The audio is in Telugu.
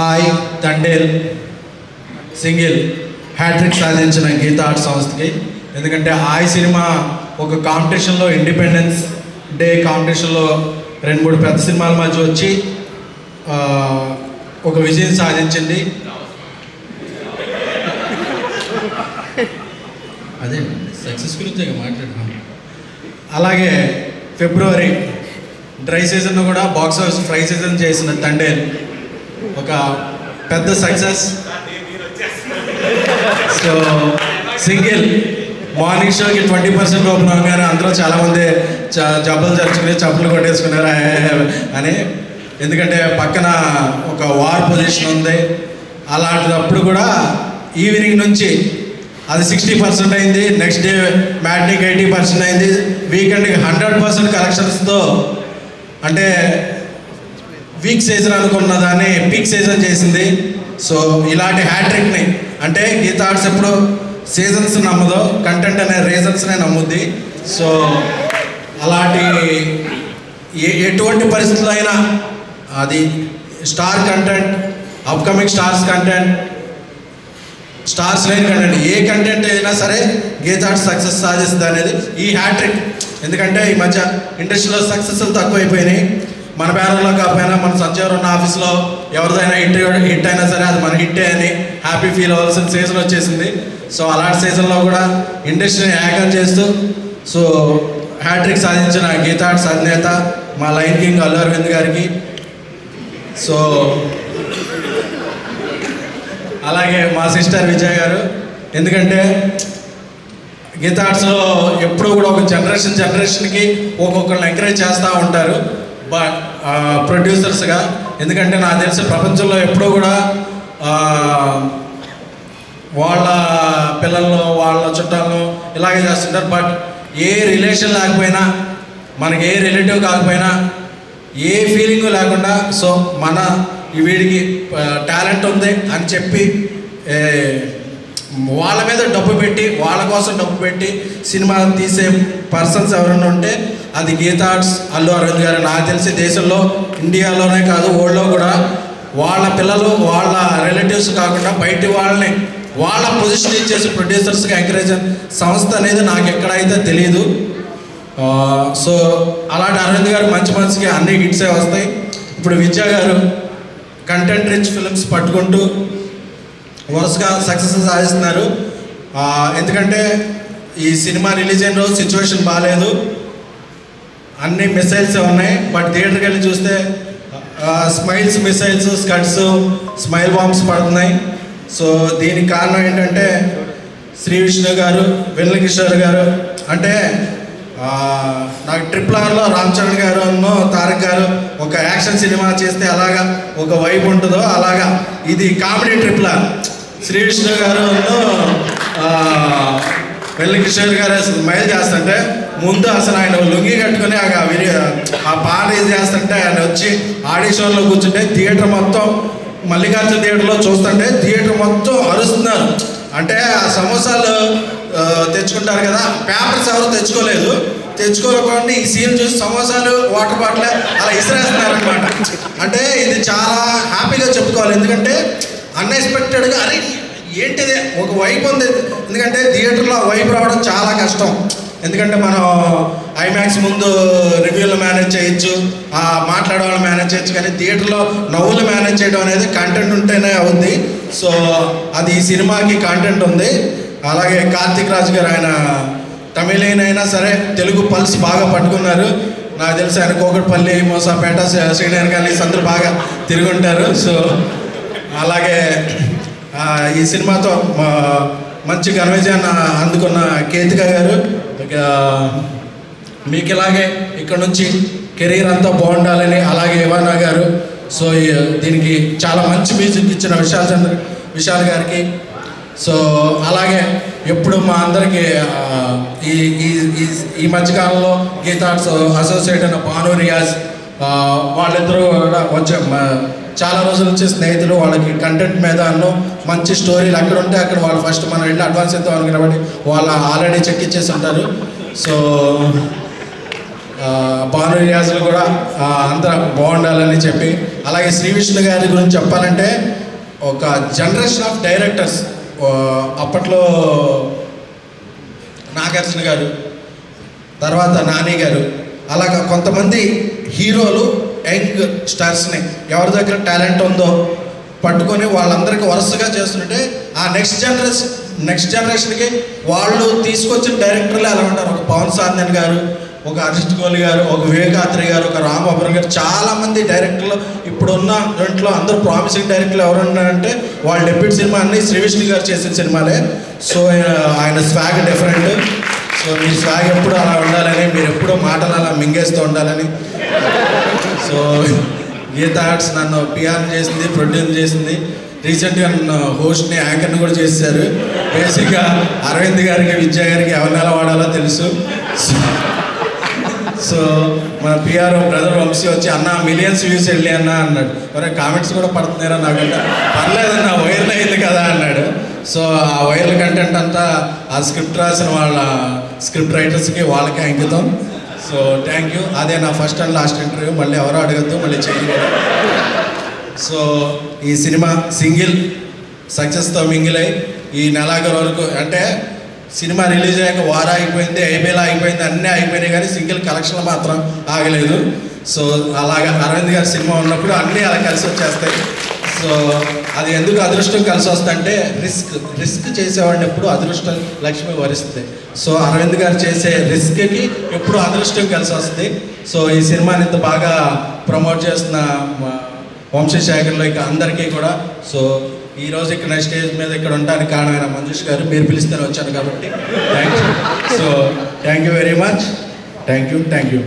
ఆయ్ తండేల్ సింగిల్ హ్యాట్రిక్ సాధించిన గీతా ఆర్ట్ సంస్థకి. ఎందుకంటే ఆయ్ సినిమా ఒక కాంపిటీషన్లో, ఇండిపెండెన్స్ డే కాంపిటీషన్లో 2-3 పెద్ద సినిమాల మధ్య వచ్చి ఒక విజయం సాధించింది. అదే సక్సెస్ గురించి మాట్లాడుతున్నాం. అలాగే ఫిబ్రవరి డ్రై సీజన్ కూడా బాక్స్ ఆఫీస్ ఫ్రై సీజన్ చేసిన తండేల్ ఒక పెద్ద సక్సెస్. సో సింగిల్ మార్నింగ్ షోకి 20% ఓపెన్ అవగానే అందరూ చాలామంది జబ్బలు జరుచుకుని చప్పులు కొట్టేసుకున్నారు అని. ఎందుకంటే పక్కన ఒక వార్ పొజిషన్ ఉంది. అలాంటప్పుడు కూడా ఈవినింగ్ నుంచి అది 60% అయింది. నెక్స్ట్ డే మ్యాట్నిక్ 80% అయింది. వీకెండ్కి 100% కలెక్షన్స్తో, అంటే వీక్ సీజన్ అనుకున్న దాన్ని పీక్ సీజన్ చేసింది. సో ఇలాంటి హ్యాట్రిక్ని, అంటే గీతా ఆర్ట్స్ ఎప్పుడు సీజన్స్ నమ్మదు, కంటెంట్ అనే రీజన్స్నే నమ్ముద్ది. సో అలాంటి ఎటువంటి పరిస్థితుల్లో అయినా అది star content, upcoming stars content, stars లేని కంటెంట్, ఏ కంటెంట్ అయినా సరే గీతా ఆర్ట్స్ సక్సెస్ సాధిస్తుంది అనేది ఈ హ్యాట్రిక్. ఎందుకంటే ఈ మధ్య ఇండస్ట్రీలో సక్సెస్లు తక్కువైపోయినాయి. మన బ్యానర్లో కాకపోయినా మన సంజయ్ ఉన్న ఆఫీస్లో ఎవరిదైనా హిట్ అయినా సరే అది మన హిట్టే అని హ్యాపీ ఫీల్ అవ్వాల్సిన సీజన్ వచ్చేసింది. సో అలాంటి సీజన్లో కూడా ఇండస్ట్రీని యాగం చేస్తూ సో హ్యాట్రిక్ సాధించిన గీతా ఆర్ట్స్ అధినేత మా లైన్ కింగ్ అల్లు అరవింద్ గారికి, సో అలాగే మా సిస్టర్ విజయ్ గారు. ఎందుకంటే గీతా ఆర్ట్స్లో ఎప్పుడూ కూడా ఒక జనరేషన్కి ఒక్కొక్కరిని ఎంకరేజ్ చేస్తూ ఉంటారు బట్ ప్రొడ్యూసర్స్గా. ఎందుకంటే నాకు తెలిసి ప్రపంచంలో ఎప్పుడూ కూడా వాళ్ళ పిల్లల్లో వాళ్ళ చుట్టాలను ఇలాగే చేస్తుంటారు. బట్ ఏ రిలేషన్ లేకపోయినా, మనకి ఏ రిలేటివ్ కాకపోయినా, ఏ ఫీలింగు లేకుండా సో మన వీడికి టాలెంట్ ఉంది అని చెప్పి వాళ్ళ మీద డబ్బు పెట్టి, వాళ్ళ కోసం డబ్బు పెట్టి సినిమా తీసే పర్సన్స్ ఎవరైనా ఉంటే అది గీతా ఆర్ట్స్ అల్లు అరవింద్ గారు. నాకు తెలిసి దేశంలో, ఇండియాలోనే కాదు వరల్డ్లో కూడా వాళ్ళ పిల్లలు, వాళ్ళ రిలేటివ్స్ కాకుండా బయటి వాళ్ళని వాళ్ళ పొజిషన్ ఇచ్చేసి ప్రొడ్యూసర్స్గా ఎంకరేజ్ సంస్థ అనేది నాకు ఎక్కడైతే తెలియదు. సో అలాంటి అరవింద్ గారు మంచి మంచిగా అన్ని హిట్సే వస్తాయి. ఇప్పుడు విద్యా గారు కంటెంట్ రిచ్ ఫిల్మ్స్ పట్టుకుంటూ వరుసగా సక్సెస్ సాధిస్తున్నారు. ఎందుకంటే ఈ సినిమా రిలీజ్ అయిన రోజు సిచ్యువేషన్ బాగాలేదు, అన్ని మిసైల్స్ ఉన్నాయి. బట్ థియేటర్కి వెళ్ళి చూస్తే స్మైల్స్ మిసైల్స్, స్కట్స్, స్మైల్ బాంబ్స్ పడుతున్నాయి. సో దీనికి కారణం ఏంటంటే శ్రీ విష్ణు గారు, వెన్నెల కిషోర్ గారు. అంటే నాకు RRRలో రామ్ చరణ్ గారు, తారక్ గారు ఒక యాక్షన్ సినిమా చేస్తే అలాగా ఒక వైబ్ ఉంటుందో అలాగా ఇది కామెడీ RRR. శ్రీ విష్ణు గారు, వెన్నెల కిషోర్ గారు స్మైల్ చేస్తుంటే ముందు అసలు ఆయన లుంగి కట్టుకుని ఆ పాట ఇది చేస్తుంటే ఆయన వచ్చి ఆడిషన్లో కూర్చుంటే థియేటర్ మొత్తం, మల్లికార్జున థియేటర్లో చూస్తుంటే థియేటర్ మొత్తం అరుస్తున్నారు. అంటే ఆ సమోసాలు తెచ్చుకుంటారు కదా, పేపర్స్ ఎవరు తెచ్చుకోలేకుండా ఈ సీన్ చూసి సమోసాలు, వాటర్ బాటిల్ అలా ఇసిరేస్తున్నారు అనమాట. అంటే ఇది చాలా హ్యాపీగా చెప్పుకోవాలి. ఎందుకంటే అన్ఎక్స్పెక్టెడ్గా అరే ఏంటిది ఒక వైబ్ ఉంది. ఎందుకంటే థియేటర్లో ఆ వైబ్ రావడం చాలా కష్టం. ఎందుకంటే మనం ఐమాక్స్ ముందు రివ్యూలు మేనేజ్ చేయొచ్చు, మాట్లాడే వాళ్ళు మేనేజ్ చేయొచ్చు, కానీ థియేటర్లో నవ్వులు మేనేజ్ చేయడం అనేది కంటెంట్ ఉంటేనే అవుద్ది. సో అది ఈ సినిమాకి కంటెంట్ ఉంది. అలాగే కార్తిక్ రాజు గారు, ఆయన తమిళైన అయినా సరే తెలుగు పల్స్ బాగా పట్టుకున్నారు. నాకు తెలిసి ఆయన కోకట్పల్లి, మోసాపేట, శ్రీనగర్ కాలనీస్ అందరూ బాగా తిరుగుంటారు. సో అలాగే ఈ సినిమాతో మంచి ఘన విజయాన్ని అందుకున్న కేతిక గారు, మీకు ఇలాగే ఇక్కడ నుంచి కెరీర్ అంతా బాగుండాలని. అలాగే ఇవానా గారు, సో దీనికి చాలా మంచి మ్యూజిక్ ఇచ్చిన విశాల్ గారికి. సో అలాగే ఎప్పుడు మా అందరికీ ఈ మధ్యకాలంలో గీతా ఆర్ట్స్ అసోసియేట్ అయిన భాను రియాజ్, వాళ్ళిద్దరూ కూడా కొంచెం చాలా రోజుల నుంచి స్నేహితులు. వాళ్ళకి కంటెంట్ మీద మంచి స్టోరీలు అక్కడ ఉంటే అక్కడ వాళ్ళు ఫస్ట్ మనం వెళ్ళి అడ్వాన్స్ ఇద్దాం అనుకుని కాబట్టి వాళ్ళు ఆల్రెడీ చెక్ ఇచ్చేసి ఉంటారు. సో భాను రియాజులు కూడా అందరూ బాగుండాలని చెప్పి, అలాగే శ్రీ విష్ణు గారి గురించి చెప్పాలంటే ఒక జనరేషన్ ఆఫ్ డైరెక్టర్స్ అప్పట్లో నాగార్జున గారు, తర్వాత నాని గారు, అలాగా కొంతమంది హీరోలు యంగ్ స్టార్స్ని ఎవరి దగ్గర టాలెంట్ ఉందో పట్టుకొని వాళ్ళందరికీ వరుసగా చేస్తుంటే ఆ నెక్స్ట్ జనరేషన్కి వాళ్ళు తీసుకొచ్చిన డైరెక్టర్లు ఎలా ఉంటారు. ఒక పవన్ సాందన్ గారు, ఒక అజిత్ కోహ్లీ గారు, ఒక వివేకాత్రి గారు, ఒక రామ్ అబ్రహం గారు, చాలామంది డైరెక్టర్లు ఇప్పుడున్న దాంట్లో అందరూ ప్రామిసింగ్ డైరెక్టర్లు ఎవరు ఉన్నారంటే వాళ్ళ డెబ్యూట్ సినిమా అన్ని శ్రీ విష్ణు గారు చేసిన సినిమాలే. సో ఆయన స్వాగ్ డిఫరెంట్. సో మీ స్వాగ్ ఎప్పుడు అలా ఉండాలని, మీరు ఎప్పుడూ మాటలు అలా మింగేస్తూ ఉండాలని. సో గీతా ఆర్ట్స్ నన్ను పిఆర్ చేసింది, ప్రొడ్యూస్ చేసింది. రీసెంట్గా నన్ను హోస్ట్ని, యాంకర్ని కూడా చేశారు. బేసిక్గా అరవింద్ గారికి, విద్యా గారికి ఎవరిని ఎలా వాడాలో తెలుసు. సో మన పిఆర్ బ్రదర్ వంశీ వచ్చి అన్న మిలియన్స్ వ్యూస్ వెళ్ళి అన్న అన్నాడు. మరి కామెంట్స్ కూడా పడుతున్నారా నాకంటే, పర్లేదన్న వైరల్ అయింది కదా అన్నాడు. సో ఆ వైరల్ కంటెంట్ అంతా ఆ స్క్రిప్ట్ రాసిన వాళ్ళ స్క్రిప్ట్ రైటర్స్కి వాళ్ళకే అంకితం. So thank you. అదే నా ఫస్ట్ అండ్ లాస్ట్ ఇంటర్వ్యూ, మళ్ళీ ఎవరో అడగద్దు, మళ్ళీ చేయకూడదు. సో ఈ సినిమా సింగిల్ సక్సెస్తో మింగిల్ అయ్యి ఈ నెలాఖరు వరకు, అంటే సినిమా రిలీజ్ అయ్యాక వారం అయిపోయింది, ఐపీఎల్ అయిపోయింది, అన్నీ అయిపోయినాయి, కానీ సింగిల్ కలెక్షన్లు మాత్రం ఆగలేదు. సో అలాగా అరవింద్ గారి సినిమా ఉన్నప్పుడు అన్నీ అలా కలిసి వచ్చేస్తాయి. సో అది ఎందుకు అదృష్టం కలిసి వస్తుందంటే రిస్క్ చేసేవాడిని ఎప్పుడు అదృష్టం లక్ష్మి వరిస్తుంది. సో అరవింద్ గారు చేసే రిస్క్కి ఎప్పుడు అదృష్టం కలిసి వస్తుంది. సో ఈ సినిమాని ఇంత బాగా ప్రమోట్ చేస్తున్న వంశశేఖర్లో ఇక అందరికీ కూడా, సో ఈరోజు ఇక్కడ స్టేజ్ మీద ఇక్కడ ఉండడానికి కారణమైన మంజుష్ గారు, మీరు పిలిస్తేనే వచ్చాను కాబట్టి thank you. So thank you very much. Thank you.